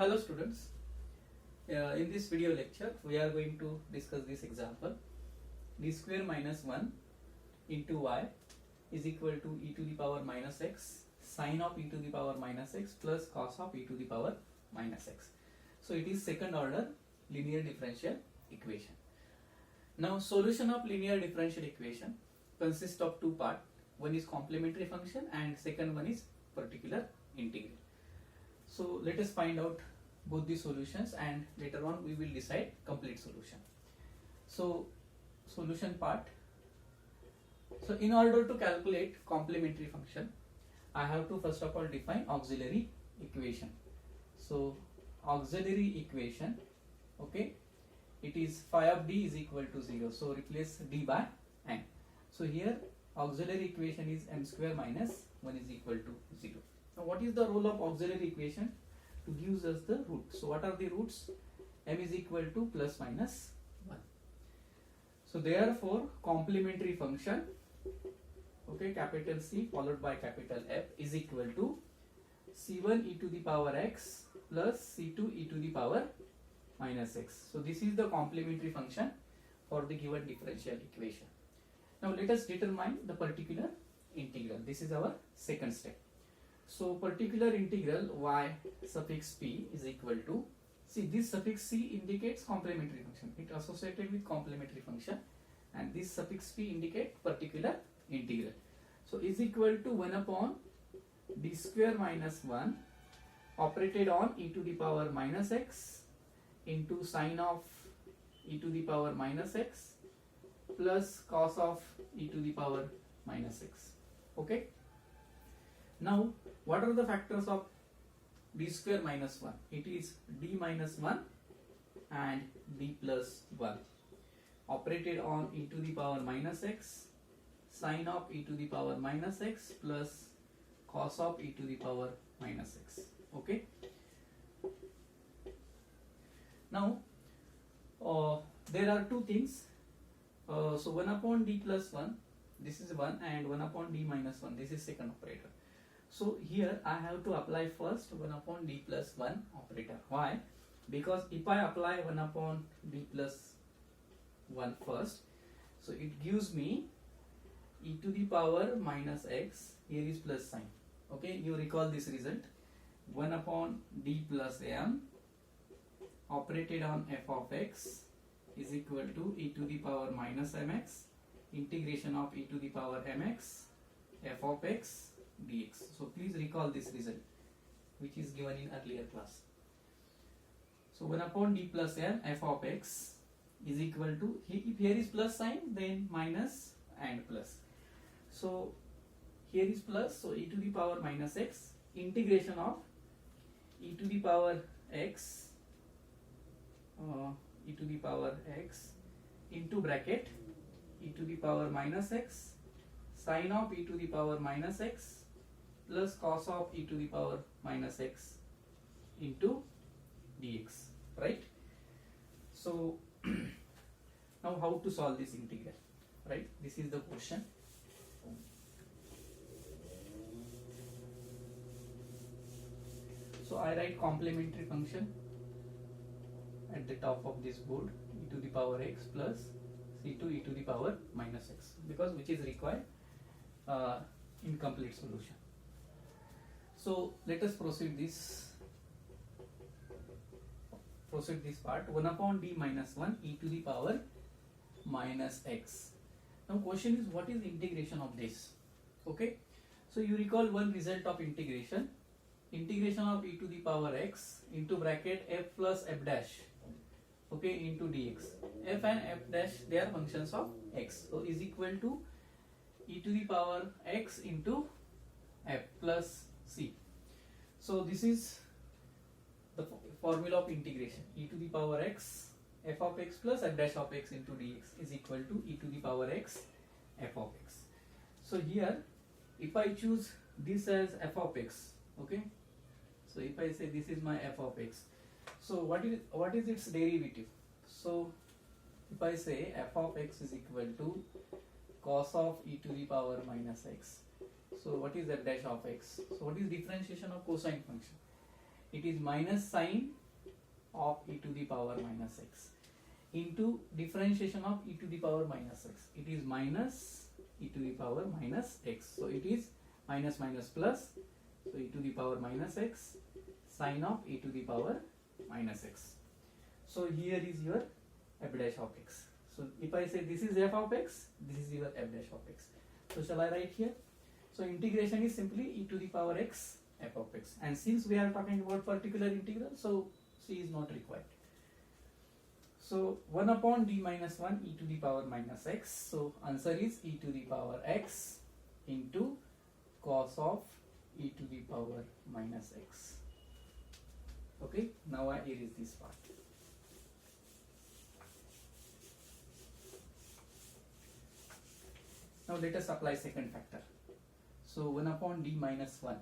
Hello students, in this video lecture we are going to discuss this example. D square minus 1 into y is equal to e to the power minus x sine of e to the power minus x plus cos of e to the power minus x. So it is second order linear differential equation. Now solution of linear differential equation consists of two parts. One is complementary function and second one is particular integral. So let us find out both the solutions and later on we will decide complete solution. So solution part. So in order to calculate complementary function, I have to first of all define auxiliary equation. So auxiliary equation, okay, it is phi of d is equal to 0. So replace d by n. So here auxiliary equation is m square minus 1 is equal to 0. Now what is the role of auxiliary equation? To give us the root. So what are the roots? M is equal to plus minus 1. So therefore complementary function, okay, capital C followed by capital F is equal to C1 e to the power x plus C2 e to the power minus x. So this is the complementary function for the given differential equation. Now let us determine the particular integral. This is our second step. So particular integral y suffix p is equal to, see this suffix c indicates complementary function. It associated with complementary function, and this suffix p indicate particular integral. So is equal to 1 upon d square minus 1 operated on e to the power minus x into sine of e to the power minus x plus cos of e to the power minus x. Okay. Now what are the factors of d square minus 1? It is d minus 1 and d plus 1 operated on e to the power minus x sine of e to the power minus x plus cos of e to the power minus x. Okay. Now there are two things. So 1 upon d plus 1, this is 1, and 1 upon d minus 1, this is second operator. So here I have to apply first 1 upon d plus 1 operator. Why? Because if I apply 1 upon d plus 1 first, so it gives me e to the power minus x, here is plus sign. Okay, you recall this result, 1 upon d plus m operated on f of x is equal to e to the power minus mx integration of e to the power mx f of x dx. So please recall this result which is given in earlier class. So 1 upon d plus m f of x is equal to, if here is plus sign then minus and plus. So here is plus, so e to the power minus x integration of e to the power x e to the power x into bracket e to the power minus x sine of e to the power minus x plus cos of e to the power minus x into dx, right? So now how to solve this integral, right? This is the question. So I write complementary function at the top of this board, e to the power x plus c2 e to the power minus x, because which is required in complete solution. So let us proceed this part. 1 upon d minus 1 e to the power minus x. Now question is, what is integration of this? Okay, so you recall one result of integration of e to the power x into bracket f plus f dash, okay, into dx. F and f dash, they are functions of x, so is equal to e to the power x into f plus c. So this is the formula of integration, e to the power x f of x plus f dash of x into dx is equal to e to the power x f of x. So here if I choose this as f of x, okay, so if I say this is my f of x, so what is its derivative? So if I say f of x is equal to cos of e to the power minus x, so what is f dash of x? So what is differentiation of cosine function? it is minus sine of e to the power minus x into differentiation of e to the power minus x. It is minus e to the power minus x. So it is minus minus plus. So e to the power minus x sine of e to the power minus x. So here is your f dash of x. So if I say this is f of x, this is your f dash of x. So shall I write here? So integration is simply e to the power x f of x. And since we are talking about particular integral, so c is not required. So 1 upon d minus 1 e to the power minus x. So answer is e to the power x into cos of e to the power minus x. Okay, now I erase this part. Now let us apply second factor. So 1 upon d minus 1.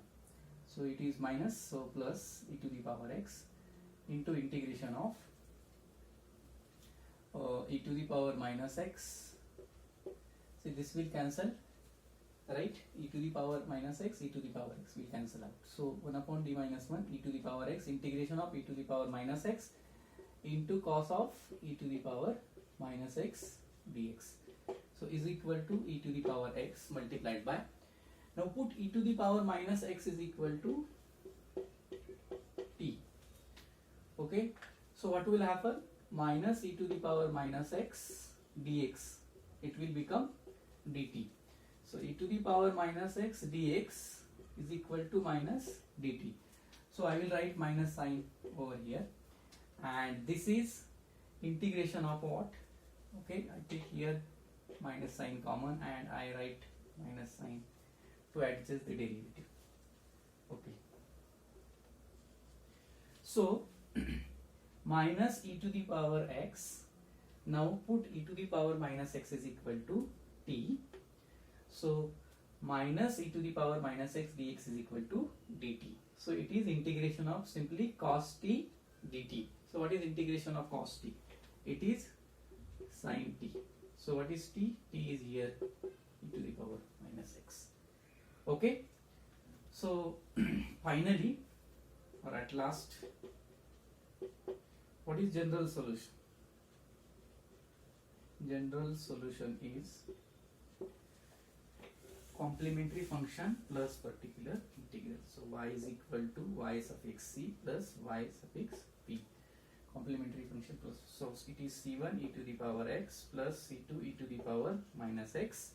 So it is minus, so plus e to the power x into integration of e to the power minus x. See, this will cancel, right? E to the power minus x, e to the power x will cancel out. So 1 upon d minus 1 e to the power x integration of e to the power minus x into cos of e to the power minus x dx. So is equal to e to the power x multiplied by, now put e to the power minus x is equal to t. Okay, so what will happen? Minus e to the power minus x dx, it will become dt. So e to the power minus x dx is equal to minus dt. So I will write minus sign over here, and this is integration of what? Okay, I take here minus sign common and I write minus sign to adjust the derivative. Okay, so minus e to the power x, now put e to the power minus x is equal to t. So minus e to the power minus x dx is equal to dt. So it is integration of simply cos t dt. So what is integration of cos t? It is sin t. So what is t? T is here e to the power minus x. Okay, so finally or at last, what is general solution? General solution is complementary function plus particular integral. So y is equal to y suffix c plus y suffix p. Complementary function plus, so it is c1 e to the power x plus c2 e to the power minus x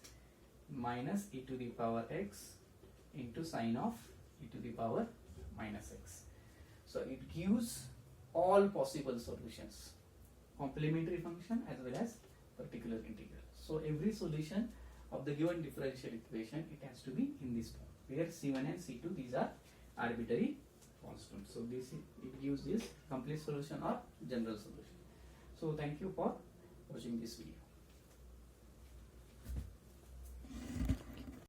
minus e to the power x into sine of e to the power minus x. So it gives all possible solutions, complementary function as well as particular integral. So every solution of the given differential equation, it has to be in this form, where c1 and c2 these are arbitrary constants. So this it gives this complete solution or general solution. So thank you for watching this video.